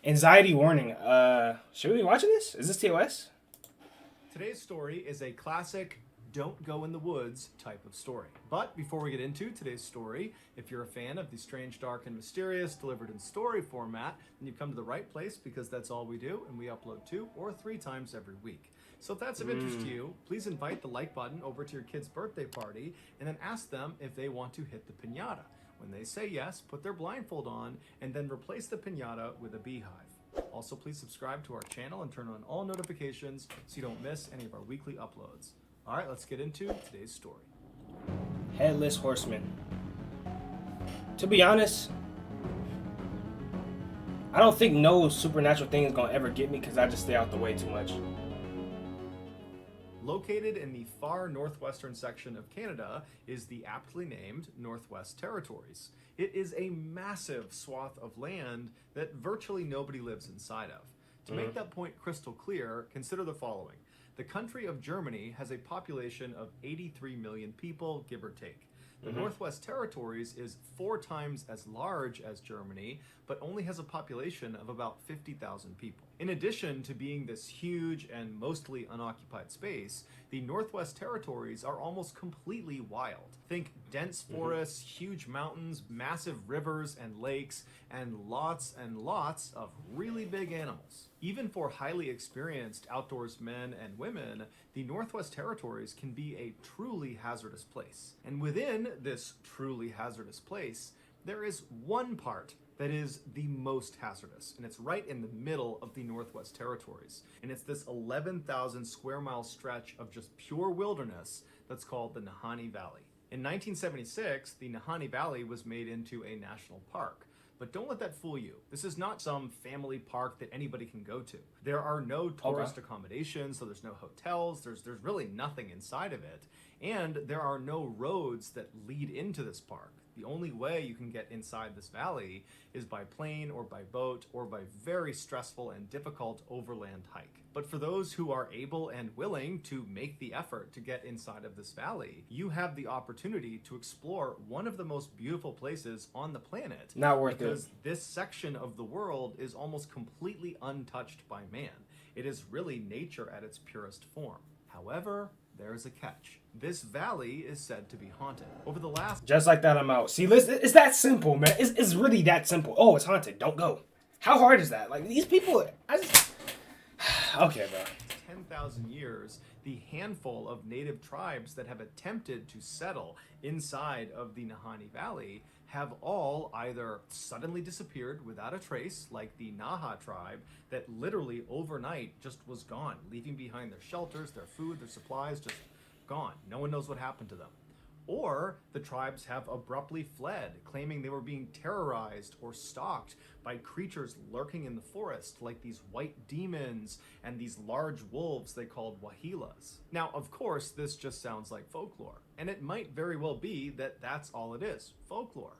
Anxiety warning. Should we be watching this? Is this TOS? Today's story is a classic don't go in the woods type of story. But before we get into today's story, if you're a fan of the strange, dark, and mysterious delivered in story format, then you've come to the right place because that's all we do, and we upload 2 or 3 times every week. So if that's of interest to you, please invite the like button over to your kid's birthday party and then ask them if they want to hit the piñata. When they say yes, put their blindfold on and then replace the piñata with a beehive. Also, please subscribe to our channel and turn on all notifications so you don't miss any of our weekly uploads. All right, let's get into today's story. Headless Horseman. To be honest, I don't think no supernatural thing is gonna ever get me because I just stay out the way too much. Located in the far northwestern section of Canada is the aptly named Northwest Territories. It is a massive swath of land that virtually nobody lives inside of. To make that point crystal clear, consider the following. The country of Germany has a population of 83 million people, give or take. The Northwest Territories is 4 times as large as Germany, but only has a population of about 50,000 people. In addition to being this huge and mostly unoccupied space, the Northwest Territories are almost completely wild. Think dense forests, huge mountains, massive rivers and lakes, and lots of really big animals. Even for highly experienced outdoors men and women, the Northwest Territories can be a truly hazardous place. And within this truly hazardous place, there is one part that is the most hazardous, and it's right in the middle of the Northwest Territories. And it's this 11,000 square mile stretch of just pure wilderness that's called the Nahanni Valley. In 1976, the Nahanni Valley was made into a national park. But don't let that fool you. This is not some family park that anybody can go to. There are no tourist accommodations, so there's no hotels, there's really nothing inside of it. And there are no roads that lead into this park. The only way you can get inside this valley is by plane or by boat or by very stressful and difficult overland hike. But for those who are able and willing to make the effort to get inside of this valley, you have the opportunity to explore one of the most beautiful places on the planet. Not worth it. Because this section of the world is almost completely untouched by man. It is really nature at its purest form. However, there's a catch. This valley is said to be haunted. Over the last... Just like that, I'm out. See, listen, it's that simple, man. It's really that simple. Oh, it's haunted. Don't go. How hard is that? Like, these people... Okay, bro. 10,000 years, the handful of native tribes that have attempted to settle inside of the Nahanni Valley have all either suddenly disappeared without a trace, like the Naha tribe, that literally overnight just was gone, leaving behind their shelters, their food, their supplies, just gone. No one knows what happened to them. Or the tribes have abruptly fled, claiming they were being terrorized or stalked by creatures lurking in the forest, like these white demons and these large wolves they called wahilas. Now, of course, this just sounds like folklore, and it might very well be that that's all it is, folklore.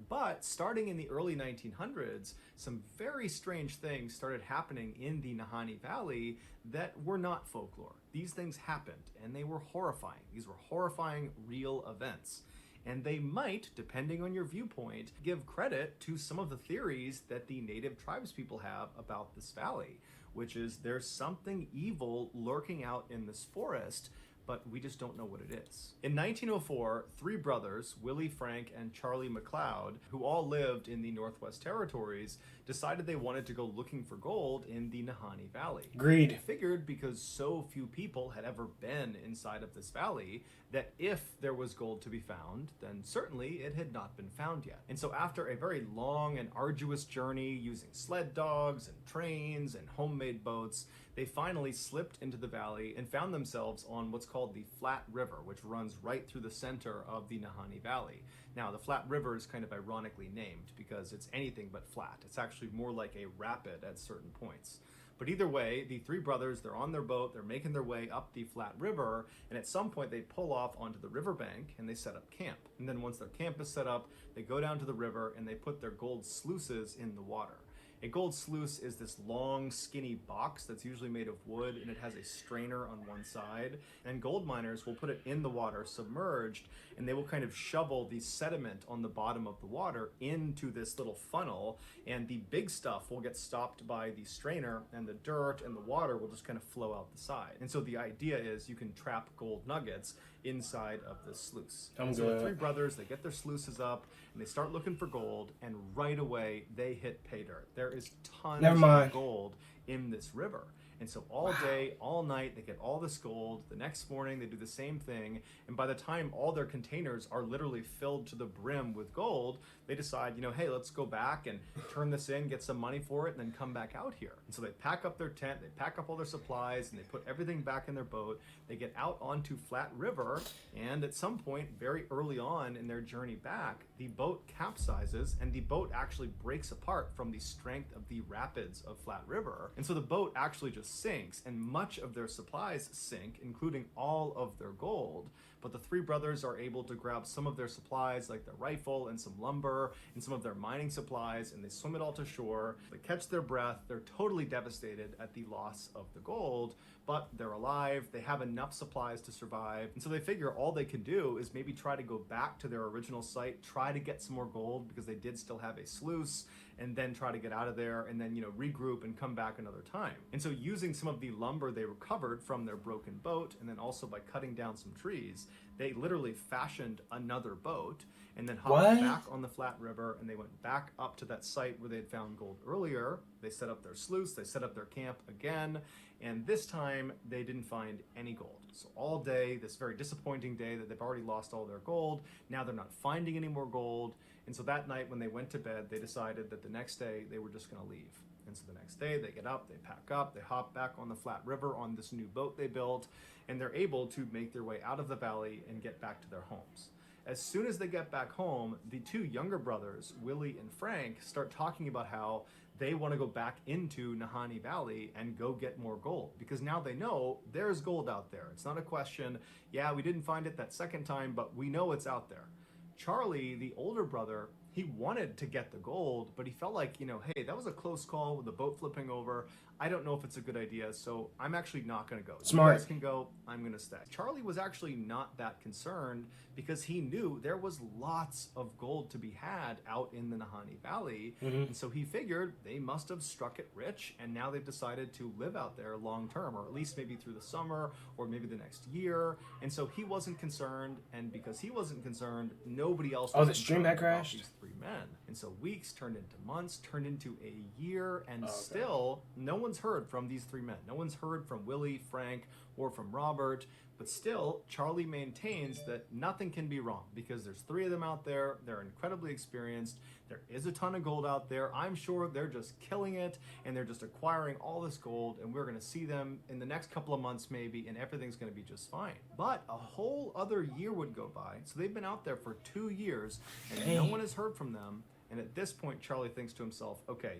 But starting in the early 1900s, some very strange things started happening in the Nahanni Valley that were not folklore. These things happened, and they were horrifying. These were horrifying, real events. And they might, depending on your viewpoint, give credit to some of the theories that the native tribespeople have about this valley, which is there's something evil lurking out in this forest, but we just don't know what it is. In 1904, 3 brothers, Willie, Frank, and Charlie McLeod, who all lived in the Northwest Territories, decided they wanted to go looking for gold in the Nahanni Valley. Agreed. They figured because so few people had ever been inside of this valley that if there was gold to be found, then certainly it had not been found yet. And so after a very long and arduous journey using sled dogs and trains and homemade boats, they finally slipped into the valley and found themselves on what's called the Flat River, which runs right through the center of the Nahanni Valley. Now, the Flat River is kind of ironically named because it's anything but flat. It's actually more like a rapid at certain points. But either way, the 3 brothers, they're on their boat, they're making their way up the Flat River, and at some point they pull off onto the riverbank and they set up camp. And then once their camp is set up, they go down to the river and they put their gold sluices in the water. A gold sluice is this long, skinny box that's usually made of wood, and it has a strainer on one side. And gold miners will put it in the water, submerged, and they will kind of shovel the sediment on the bottom of the water into this little funnel, and the big stuff will get stopped by the strainer, and the dirt and the water will just kind of flow out the side. And so the idea is you can trap gold nuggets inside of the sluice. So the three brothers, they get their sluices up and they start looking for gold, and right away they hit pay dirt. There is tons of gold in this river. And so all day, all night, they get all this gold. The next morning, they do the same thing. And by the time all their containers are literally filled to the brim with gold, they decide, hey, let's go back and turn this in, get some money for it, and then come back out here. And so they pack up their tent, they pack up all their supplies, and they put everything back in their boat. They get out onto Flat River, and at some point, very early on in their journey back, the boat capsizes, and the boat actually breaks apart from the strength of the rapids of Flat River. And so the boat actually just sinks, and much of their supplies sink, including all of their gold. But the three brothers are able to grab some of their supplies, like their rifle and some lumber and some of their mining supplies, and they swim it all to shore. They catch their breath. They're totally devastated at the loss of the gold, but they're alive. They have enough supplies to survive. And so they figure all they can do is maybe try to go back to their original site, try to get some more gold because they did still have a sluice, and then try to get out of there, and then regroup and come back another time. And so using some of the lumber they recovered from their broken boat, and then also by cutting down some trees, they literally fashioned another boat, and then hopped back on the Flat River, and they went back up to that site where they had found gold earlier. They set up their sluice, they set up their camp again, and this time they didn't find any gold. So all day, this very disappointing day that they've already lost all their gold, now they're not finding any more gold. And so that night when they went to bed, they decided that the next day they were just gonna leave. And so the next day they get up, they pack up, they hop back on the Flat River on this new boat they built, and they're able to make their way out of the valley and get back to their homes. As soon as they get back home, the two younger brothers, Willie and Frank, start talking about how they want to go back into Nahanni Valley and go get more gold, because now they know there's gold out there. It's not a question, yeah, we didn't find it that second time, but we know it's out there. Charlie, the older brother, he wanted to get the gold, but he felt like, hey, that was a close call with the boat flipping over. I don't know if it's a good idea, so I'm actually not going to go. Smart. You guys can go, I'm going to stay. Charlie was actually not that concerned because he knew there was lots of gold to be had out in the Nahanni Valley. And so he figured they must have struck it rich, and now they've decided to live out there long term, or at least maybe through the summer or maybe the next year. And so he wasn't concerned, and because he wasn't concerned, nobody else was the stream had crashed? these three men. And so weeks turned into months, turned into a year, and still no one's heard from these three men. No one's heard from Willie, Frank, or from Robert. But still, Charlie maintains that nothing can be wrong because there's three of them out there. They're incredibly experienced. There is a ton of gold out there. I'm sure they're just killing it, and they're just acquiring all this gold, and we're going to see them in the next couple of months maybe, and everything's going to be just fine. But a whole other year would go by. So they've been out there for 2 years, and no one has heard from them. And at this point, Charlie thinks to himself, okay,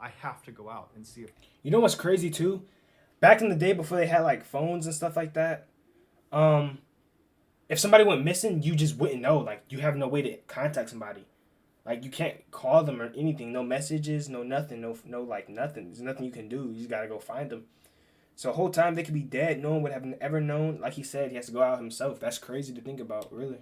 I have to go out and see if... You know what's crazy, too? Back in the day before they had, phones and stuff like that, if somebody went missing, you just wouldn't know. You have no way to contact somebody. You can't call them or anything. No messages, no nothing. No, nothing. There's nothing you can do. You just got to go find them. So the whole time they could be dead. No one would have ever known. Like he said, he has to go out himself. That's crazy to think about, really.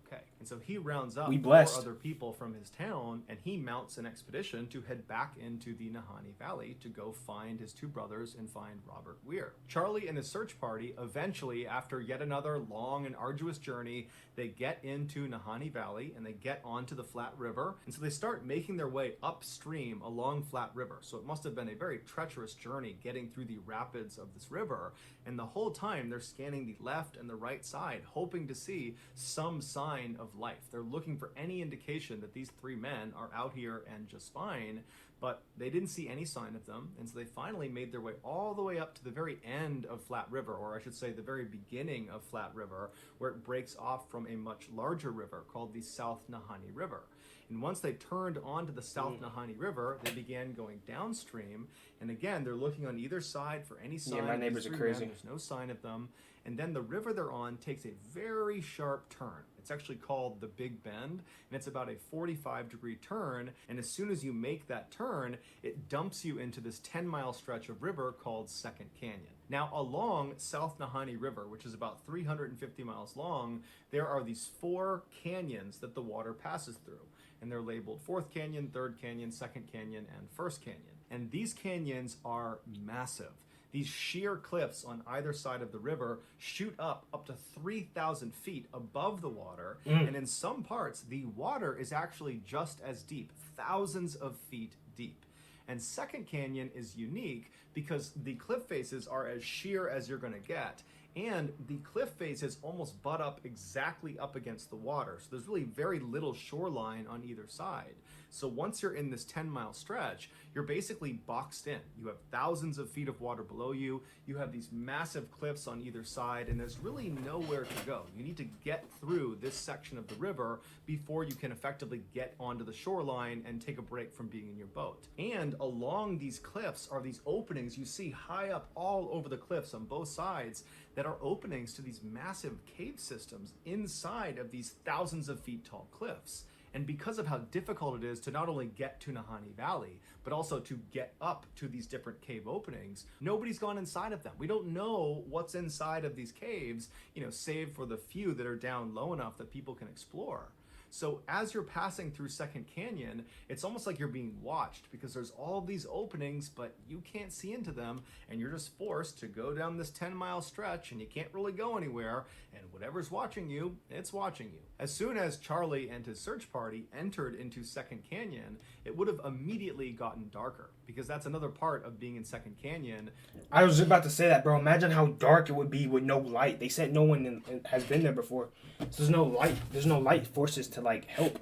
Okay. And so he rounds up 4 other people from his town, and he mounts an expedition to head back into the Nahanni Valley to go find his 2 brothers and find Robert Weir. Charlie and his search party eventually, after yet another long and arduous journey, they get into Nahanni Valley and they get onto the Flat River. And so they start making their way upstream along Flat River. So it must have been a very treacherous journey getting through the rapids of this river. And the whole time they're scanning the left and the right side, hoping to see some sign of life. They're looking for any indication that these 3 men are out here and just fine, but they didn't see any sign of them. And so they finally made their way all the way up to the very end of Flat River, or I should say the very beginning of Flat River, where it breaks off from a much larger river called the South Nahanni River. And once they turned onto the South Nahanni River, they began going downstream. And again, they're looking on either side for any sign. Yeah, my neighbors are crazy. There's no sign of them. And then the river they're on takes a very sharp turn. It's actually called the Big Bend, and it's about a 45-degree turn. And as soon as you make that turn, it dumps you into this 10-mile stretch of river called Second Canyon. Now, along South Nahanni River, which is about 350 miles long, there are these 4 canyons that the water passes through. And they're labeled Fourth Canyon, Third Canyon, Second Canyon, and First Canyon. And these canyons are massive. These sheer cliffs on either side of the river shoot up to 3,000 feet above the water. And in some parts, the water is actually just as deep, thousands of feet deep. And Second Canyon is unique because the cliff faces are as sheer as you're going to get. And the cliff faces almost butt up exactly up against the water. So there's really very little shoreline on either side. So once you're in this 10-mile stretch, you're basically boxed in. You have thousands of feet of water below you. You have these massive cliffs on either side, and there's really nowhere to go. You need to get through this section of the river before you can effectively get onto the shoreline and take a break from being in your boat. And along these cliffs are these openings you see high up all over the cliffs on both sides that are openings to these massive cave systems inside of these thousands of feet tall cliffs. And because of how difficult it is to not only get to Nahanni Valley, but also to get up to these different cave openings, nobody's gone inside of them. We don't know what's inside of these caves, save for the few that are down low enough that people can explore. So as you're passing through Second Canyon, it's almost like you're being watched because there's all these openings, but you can't see into them, and you're just forced to go down this 10-mile stretch, and you can't really go anywhere, and whatever's watching you, it's watching you. As soon as Charlie and his search party entered into Second Canyon, it would have immediately gotten darker, because that's another part of being in Second Canyon. I was about to say that, bro. Imagine how dark it would be with no light. They said no one has been there before. So there's no light. There's no light forces to help.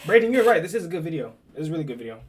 Braden, you're right. This is a good video. This is a really good video.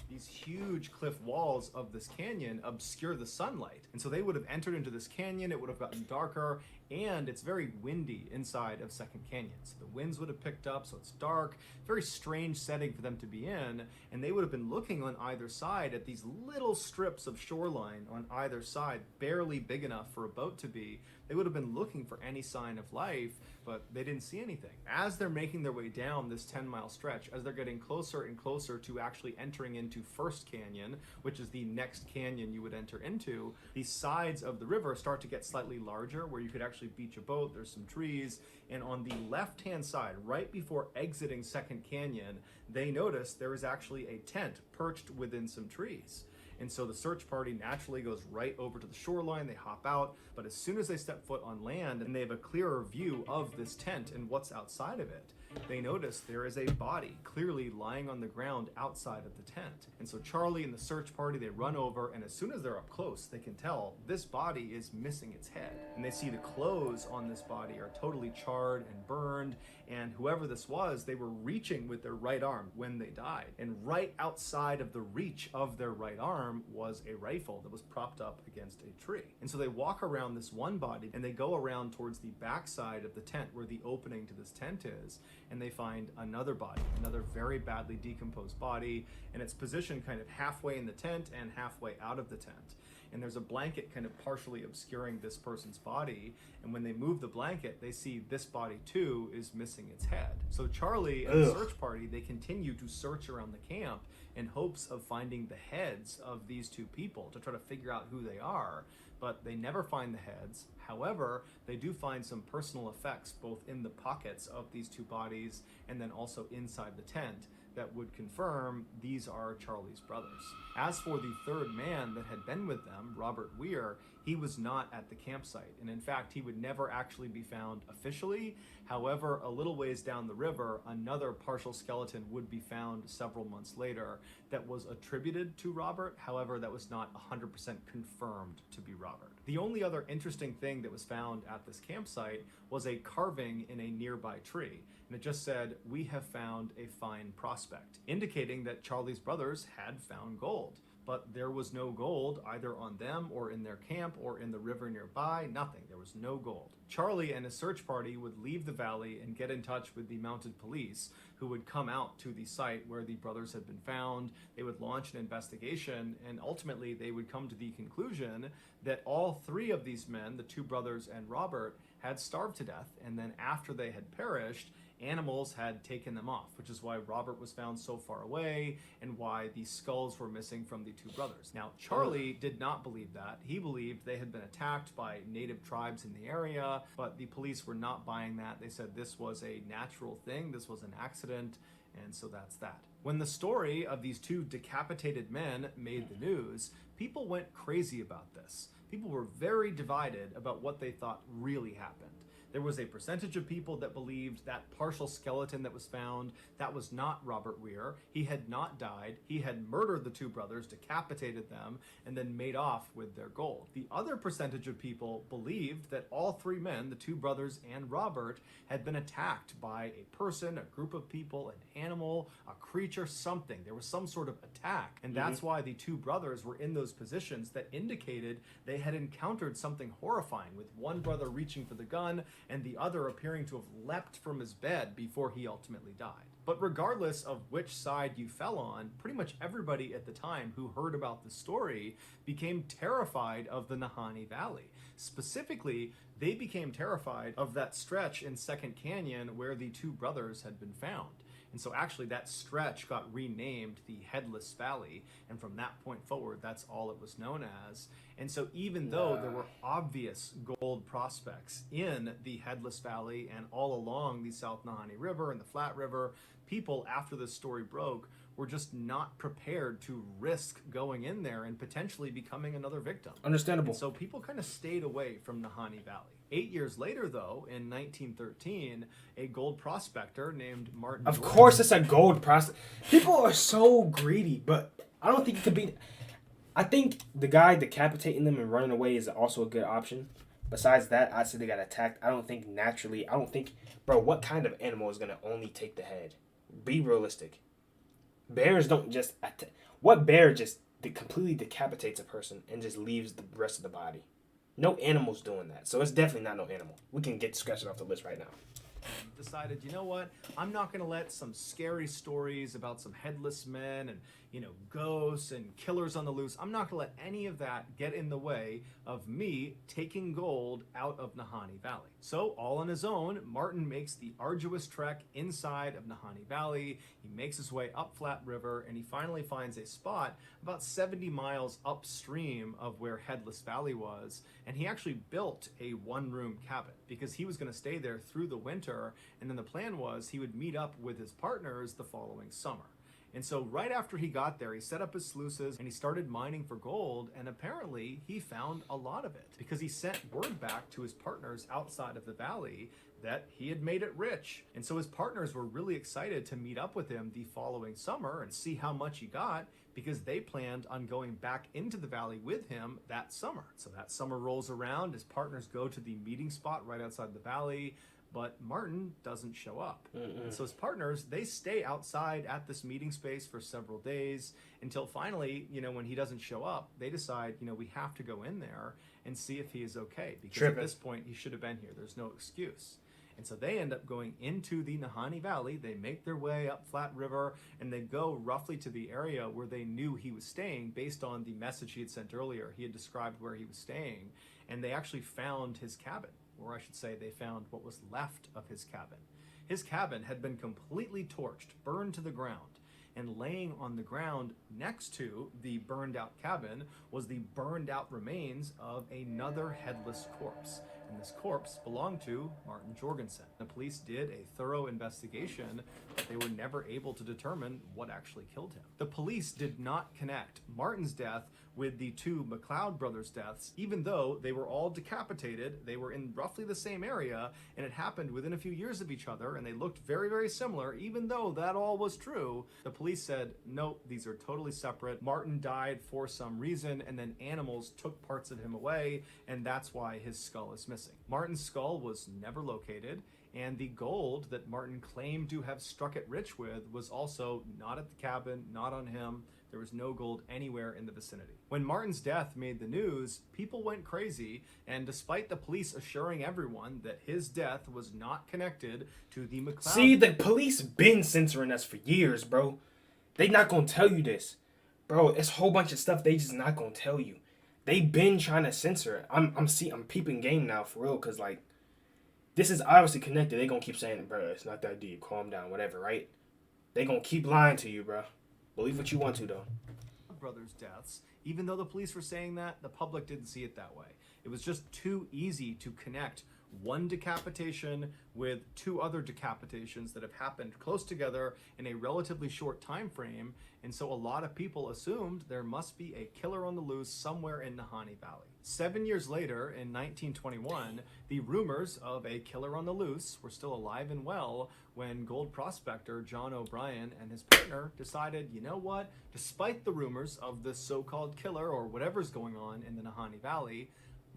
These huge cliff walls of this canyon obscure the sunlight. And so they would have entered into this canyon, it would have gotten darker, and it's very windy inside of Second Canyon. So the winds would have picked up, so it's dark, very strange setting for them to be in, and they would have been looking on either side at these little strips of shoreline on either side, barely big enough for a boat to be. They would have been looking for any sign of life, but they didn't see anything. As they're making their way down this 10-mile stretch, as they're getting closer and closer to actually entering into First Canyon, which is the next canyon you would enter into, the sides of the river start to get slightly larger, where you could actually beach a boat. There's some trees, and on the left-hand side, right before exiting Second Canyon, they notice there is actually a tent perched within some trees. And so the search party naturally goes right over to the shoreline, they hop out, but as soon as they step foot on land and they have a clearer view of this tent and what's outside of it, they notice there is a body clearly lying on the ground outside of the tent. And so Charlie and the search party, they run over, and as soon as they're up close, they can tell this body is missing its head. And they see the clothes on this body are totally charred and burned, and whoever this was, they were reaching with their right arm when they died. And right outside of the reach of their right arm was a rifle that was propped up against a tree. And so they walk around this one body, and they go around towards the backside of the tent where the opening to this tent is, and they find another body, another very badly decomposed body, and it's positioned kind of halfway in the tent and halfway out of the tent. And there's a blanket kind of partially obscuring this person's body, and when they move the blanket, they see this body too is missing its head. So Charlie and the search party, they continue to search around the camp in hopes of finding the heads of these two people to try to figure out who they are, but they never find the heads. However, they do find some personal effects both in the pockets of these two bodies and then also inside the tent that would confirm these are Charlie's brothers. As for the third man that had been with them, Robert Weir, he was not at the campsite, and in fact he would never actually be found officially. However, a little ways down the river, another partial skeleton would be found several months later that was attributed to Robert. However, that was not 100% confirmed to be Robert. The only other interesting thing that was found at this campsite was a carving in a nearby tree, and it just said, "We have found a fine prospect," indicating that Charlie's brothers had found gold. But there was no gold either on them or in their camp or in the river nearby. Nothing. There was no gold. Charlie and his search party would leave the valley and get in touch with the mounted police, who would come out to the site where the brothers had been found. They would launch an investigation, and ultimately they would come to the conclusion that all three of these men, the two brothers and Robert, had starved to death, and then after they had perished, animals had taken them off, which is why Robert was found so far away and why the skulls were missing from the two brothers. Now, Charlie did not believe that. He believed they had been attacked by native tribes in the area, but the police were not buying that. They said this was a natural thing, this was an accident, and so that's that. When the story of these two decapitated men made the news, people went crazy about this. People were very divided about what they thought really happened. There was a percentage of people that believed that partial skeleton that was found, that was not Robert Weir. He had not died. He had murdered the two brothers, decapitated them, and then made off with their gold. The other percentage of people believed that all three men, the two brothers and Robert, had been attacked by a person, a group of people, an animal, a creature, something. There was some sort of attack. And that's why the two brothers were in those positions that indicated they had encountered something horrifying, with one brother reaching for the gun and the other appearing to have leapt from his bed before he ultimately died. But regardless of which side you fell on, pretty much everybody at the time who heard about the story became terrified of the Nahanni Valley. Specifically, they became terrified of that stretch in Second Canyon where the two brothers had been found. And so actually that stretch got renamed the Headless Valley, and from that point forward, that's all it was known as. And so even though there were obvious gold prospects in the Headless Valley and all along the South Nahanni River and the Flat River, people, after this story broke, were just not prepared to risk going in there and potentially becoming another victim. Understandable. And so people kind of stayed away from Nahanni Valley. 8 years later, though, in 1913, a gold prospector named Martin... Of course it's a gold prospect. People are so greedy, but I don't think it could be... I think the guy decapitating them and running away is also a good option. Besides that, I'd say they got attacked. I don't think naturally... Bro, what kind of animal is going to only take the head? Be realistic. Bears don't just... What bear just completely decapitates a person and just leaves the rest of the body? No animal's doing that. So it's definitely not no animal. We can scratch it off the list right now. Decided, you know what? I'm not going to let some scary stories about some headless men and, ghosts and killers on the loose. I'm not going to let any of that get in the way of me taking gold out of Nahanni Valley. So, all on his own, Martin makes the arduous trek inside of Nahanni Valley. He makes his way up Flat River, and he finally finds a spot about 70 miles upstream of where Headless Valley was. And he actually built a one-room cabin because he was going to stay there through the winter. And then the plan was he would meet up with his partners the following summer. And so right after he got there, he set up his sluices and he started mining for gold, and apparently he found a lot of it because he sent word back to his partners outside of the valley that he had made it rich. And so his partners were really excited to meet up with him the following summer and see how much he got, because they planned on going back into the valley with him that summer. So that summer rolls around, his partners go to the meeting spot right outside the valley, but Martin doesn't show up. And so his partners, they stay outside at this meeting space for several days until finally, when he doesn't show up, they decide, we have to go in there and see if he is okay. Because at this point, he should have been here. There's no excuse. And so they end up going into the Nahanni Valley. They make their way up Flat River, and they go roughly to the area where they knew he was staying based on the message he had sent earlier. He had described where he was staying, and they actually found his cabin. Or I should say they found what was left of his cabin. His cabin had been completely torched, burned to the ground, and laying on the ground next to the burned out cabin was the burned out remains of another headless corpse. And this corpse belonged to Martin Jorgensen. The police did a thorough investigation, but they were never able to determine what actually killed him. The police did not connect Martin's death with the two McLeod brothers' deaths, even though they were all decapitated. They were in roughly the same area, and it happened within a few years of each other, and they looked very, very similar. Even though that all was true, the police said, nope, these are totally separate. Martin died for some reason, and then animals took parts of him away, and that's why his skull is missing. Martin's skull was never located, and the gold that Martin claimed to have struck it rich with was also not at the cabin, not on him. There was no gold anywhere in the vicinity. When Martin's death made the news, people went crazy, and despite the police assuring everyone that his death was not connected to the McLeod... See, the police been censoring us for years, bro. They not gonna tell you this. Bro, it's a whole bunch of stuff they just not gonna tell you. They been trying to censor it. I'm peeping game now for real, cause like This is obviously connected. They gonna keep saying, bro, it's not that deep. Calm down, whatever, right? They gonna keep lying to you, bro. Believe what you want to, though. Brothers' deaths, even though the police were saying that, the public didn't see it that way. It was just too easy to connect one decapitation with two other decapitations that have happened close together in a relatively short time frame, and so a lot of people assumed there must be a killer on the loose somewhere in Nahanni Valley. 7 years later, in 1921, the rumors of a killer on the loose were still alive and well when gold prospector John O'Brien and his partner decided, you know what, despite the rumors of this so-called killer or whatever's going on in the Nahanni Valley,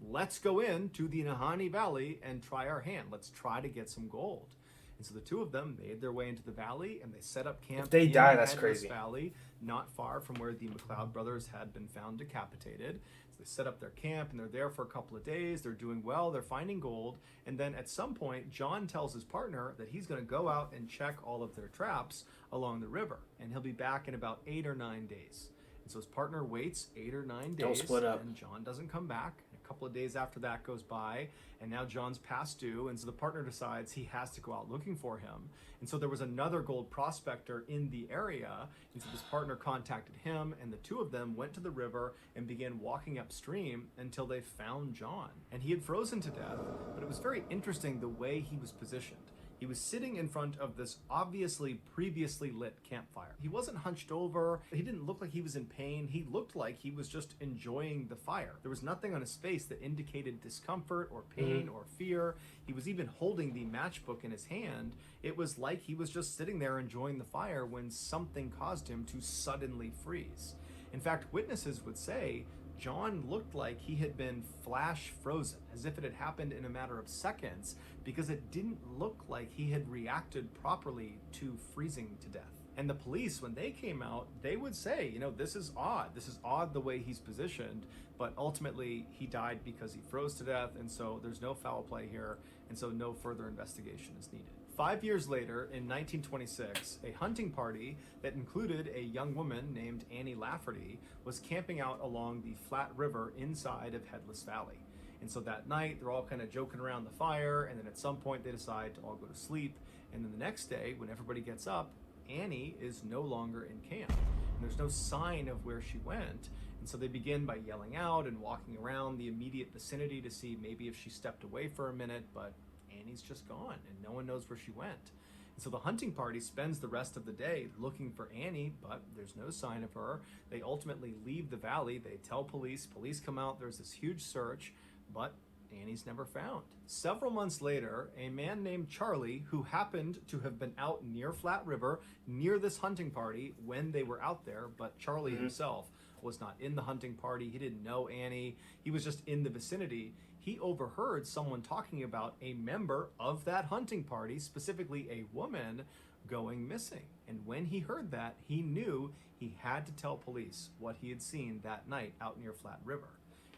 let's go into the Nahanni Valley and try our hand. Let's try to get some gold. And so the two of them made their way into the valley and they set up camp If they in die, the that's Headless crazy. Valley, not far from where the McLeod brothers had been found decapitated. So they set up their camp and they're there for a couple of days. They're doing well. They're finding gold. And then at some point, John tells his partner that he's going to go out and check all of their traps along the river. And he'll be back in about 8 or 9 days. And so his partner waits 8 or 9 days. Don't split up. And John doesn't come back. A couple of days after that goes by, and now John's past due, and so the partner decides he has to go out looking for him. And so there was another gold prospector in the area, and so this partner contacted him, and the two of them went to the river and began walking upstream until they found John. And he had frozen to death, but it was very interesting the way he was positioned. He was sitting in front of this obviously previously lit campfire. He wasn't hunched over. He didn't look like he was in pain. He looked like he was just enjoying the fire. There was nothing on his face that indicated discomfort or pain or fear. He was even holding the matchbook in his hand. It was like he was just sitting there enjoying the fire when something caused him to suddenly freeze. In fact, witnesses would say John looked like he had been flash frozen, as if it had happened in a matter of seconds, because it didn't look like he had reacted properly to freezing to death. And the police, when they came out, they would say, you know, this is odd. This is odd the way he's positioned, but ultimately he died because he froze to death, and so there's no foul play here, and so no further investigation is needed. 5 years later, in 1926, a hunting party that included a young woman named Annie Lafferty was camping out along the Flat River inside of Headless Valley. And so that night, they're all kind of joking around the fire, and then at some point they decide to all go to sleep. And then the next day, when everybody gets up, Annie is no longer in camp. And there's no sign of where she went. And so they begin by yelling out and walking around the immediate vicinity to see maybe if she stepped away for a minute, but Annie's just gone and no one knows where she went. And so the hunting party spends the rest of the day looking for Annie, but there's no sign of her. They ultimately leave the valley. They tell police. Police come out. There's this huge search, but Annie's never found. Several months later, a man named Charlie, who happened to have been out near Flat River, near this hunting party when they were out there, but Charlie himself was not in the hunting party. He didn't know Annie. He was just in the vicinity. He overheard someone talking about a member of that hunting party, specifically a woman, going missing. And when he heard that, he knew he had to tell police what he had seen that night out near Flat River.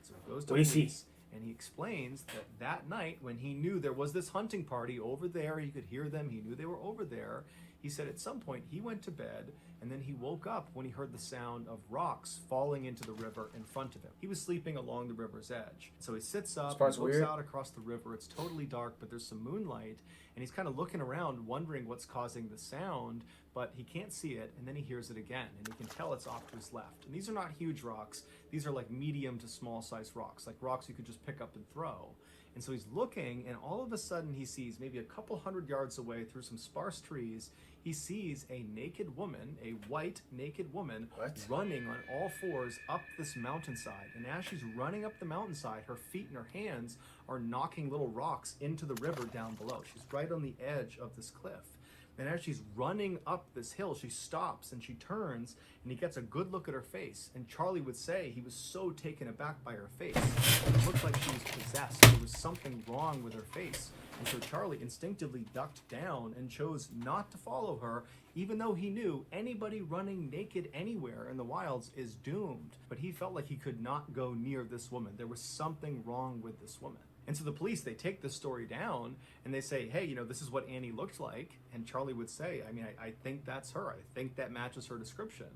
So he goes to police and he explains that that night when he knew there was this hunting party over there, he could hear them, he knew they were over there. He said at some point he went to bed and then he woke up when he heard the sound of rocks falling into the river in front of him. He was sleeping along the river's edge. So he sits up and looks out across the river. It's totally dark, but there's some moonlight, and he's kind of looking around wondering what's causing the sound, but he can't see it, and then he hears it again, and he can tell it's off to his left. And these are not huge rocks. These are like medium to small size rocks, like rocks you could just pick up and throw. And so he's looking, and all of a sudden he sees, maybe a couple hundred yards away through some sparse trees, he sees a naked woman, a white naked woman, running on all fours up this mountainside. And as she's running up the mountainside, her feet and her hands are knocking little rocks into the river down below. She's right on the edge of this cliff. And as she's running up this hill, she stops and she turns, and he gets a good look at her face. And Charlie would say he was so taken aback by her face. It looked like she was possessed. There was something wrong with her face. And so Charlie instinctively ducked down and chose not to follow her, even though he knew anybody running naked anywhere in the wilds is doomed. But he felt like he could not go near this woman. There was something wrong with this woman. And so the police, they take this story down and they say, hey, you know, this is what Annie looked like. And Charlie would say, I think that's her. I think that matches her description.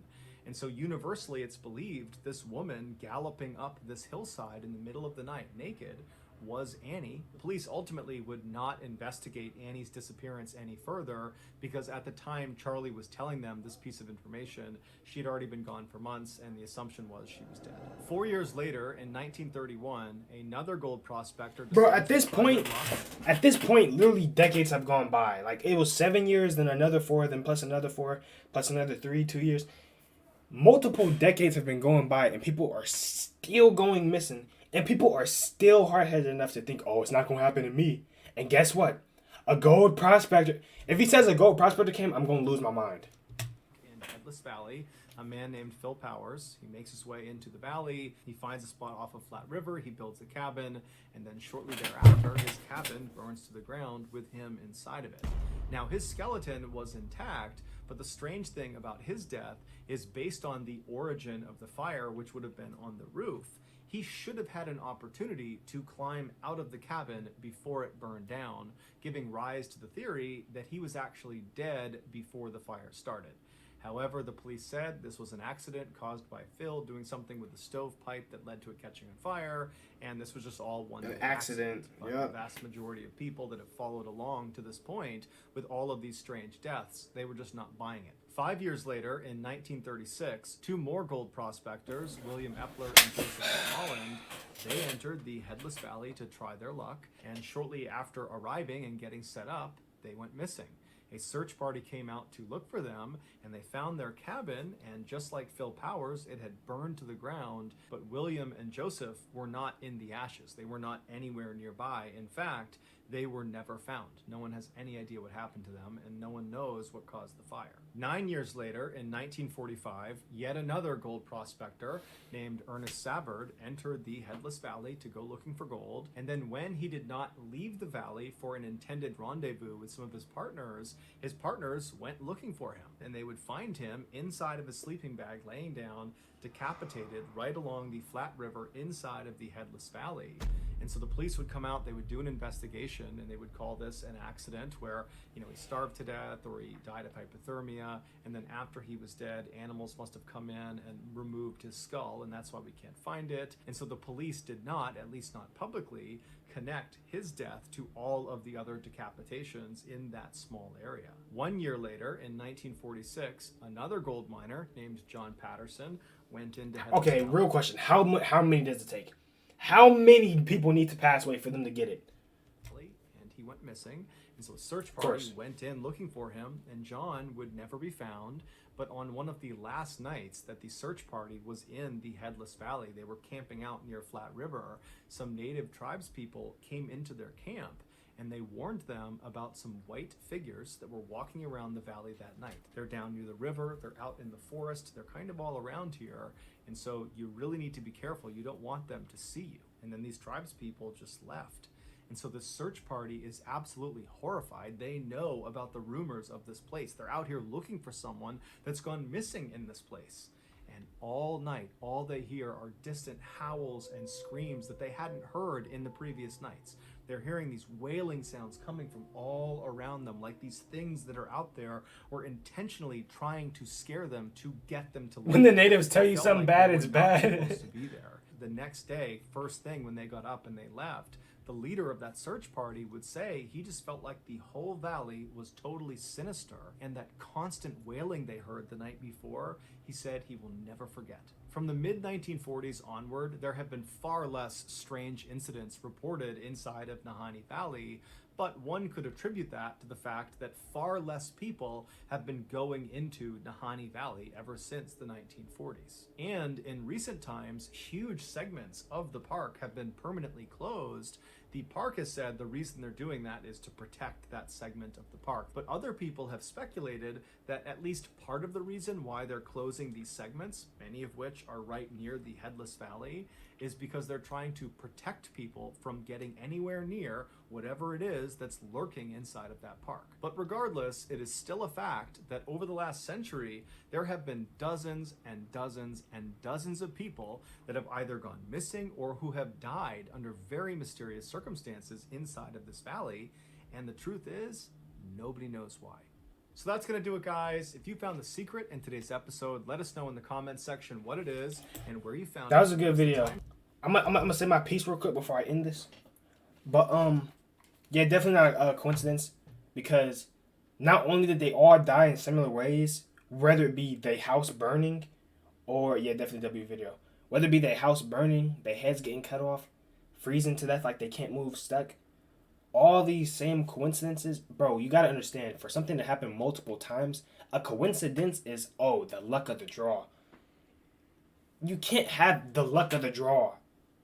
And so universally it's believed this woman galloping up this hillside in the middle of the night naked was Annie. The police ultimately would not investigate Annie's disappearance any further because at the time Charlie was telling them this piece of information, she'd already been gone for months and the assumption was she was dead. 4 years later, in 1931, another gold prospector... Bro, at this point, literally decades have gone by. Like, it was 7 years, then another 4, then plus another 4, plus another 3, 2 years. Multiple decades have been going by and people are still going missing. And people are still hard-headed enough to think, oh, it's not going to happen to me. And guess what? A gold prospector. If he says a gold prospector came, I'm going to lose my mind. In Headless Valley, a man named Phil Powers, he makes his way into the valley. He finds a spot off of Flat River. He builds a cabin. And then shortly thereafter, his cabin burns to the ground with him inside of it. Now, his skeleton was intact, but the strange thing about his death is based on the origin of the fire, which would have been on the roof. He should have had an opportunity to climb out of the cabin before it burned down, giving rise to the theory that he was actually dead before the fire started. However, the police said this was an accident caused by Phil doing something with the stovepipe that led to it catching on fire, and this was just all one accident. But the vast majority of people that have followed along to this point with all of these strange deaths, they were just not buying it. 5 years later, in 1936, 2 more gold prospectors, William Epler and Joseph Holland, they entered the Headless Valley to try their luck, and shortly after arriving and getting set up, they went missing. A search party came out to look for them, and they found their cabin, and just like Phil Powers, it had burned to the ground, but William and Joseph were not in the ashes. They were not anywhere nearby. In fact, they were never found. No one has any idea what happened to them, and no one knows what caused the fire. 9 years later, in 1945, yet another gold prospector named Ernest Savard entered the Headless Valley to go looking for gold, and then when he did not leave the valley for an intended rendezvous with some of his partners went looking for him, and they would find him inside of his sleeping bag, laying down, decapitated right along the Flat River inside of the Headless Valley. And so the police would come out, they would do an investigation, and they would call this an accident where, he starved to death or he died of hypothermia, and then after he was dead, animals must have come in and removed his skull, and that's why we can't find it. And so the police did not, at least not publicly, connect his death to all of the other decapitations in that small area. 1 year later, in 1946, another gold miner named John Patterson went into... Okay, real question. How many does it take? How many people need to pass away for them to get it? And he went missing. And so a search party went in looking for him, and John would never be found. But on one of the last nights that the search party was in the Headless Valley, they were camping out near Flat River, some native tribes people came into their camp, and they warned them about some white figures that were walking around the valley that night. They're down near the river, they're out in the forest, they're kind of all around here, and so you really need to be careful. You don't want them to see you. And then these tribes people just left. And so the search party is absolutely horrified. They know about the rumors of this place. They're out here looking for someone that's gone missing in this place. And all night, all they hear are distant howls and screams that they hadn't heard in the previous nights. They're hearing these wailing sounds coming from all around them, like these things that are out there were intentionally trying to scare them to get them to leave. When the natives tell you something bad, it's bad. Supposed to be there. The next day, first thing when they got up and they left, the leader of that search party would say he just felt like the whole valley was totally sinister, and that constant wailing they heard the night before, he said he will never forget. From the mid-1940s onward, there have been far less strange incidents reported inside of Nahanni Valley, but one could attribute that to the fact that far less people have been going into Nahanni Valley ever since the 1940s. And in recent times, huge segments of the park have been permanently closed. The park has said the reason they're doing that is to protect that segment of the park. But other people have speculated that at least part of the reason why they're closing these segments, many of which are right near the Headless Valley, is because they're trying to protect people from getting anywhere near whatever it is that's lurking inside of that park. But regardless, it is still a fact that over the last century, there have been dozens and dozens and dozens of people that have either gone missing or who have died under very mysterious circumstances inside of this valley. And the truth is, nobody knows why. So that's going to do it, guys. If you found the secret in today's episode, let us know in the comments section what it is and where you found it. That was a good video. I'm gonna say my piece real quick before I end this. But yeah, definitely not a coincidence, because not only did they all die in similar ways, whether it be their house burning, or yeah, definitely W video, whether it be their house burning, their heads getting cut off, freezing to death like they can't move, stuck. All these same coincidences, bro. You gotta understand, for something to happen multiple times, a coincidence is, oh, the luck of the draw. You can't have the luck of the draw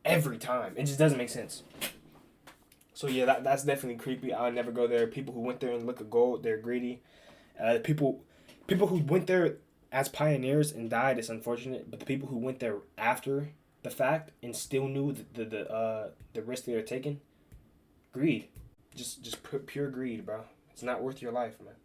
every time. It just doesn't make sense. So yeah, that's definitely creepy. I'll never go there. People who went there and look at gold, they're greedy. People who went there as pioneers and died, it's unfortunate. But the people who went there after the fact and still knew the risk they were taking, greed, just pure greed, bro. It's not worth your life, man.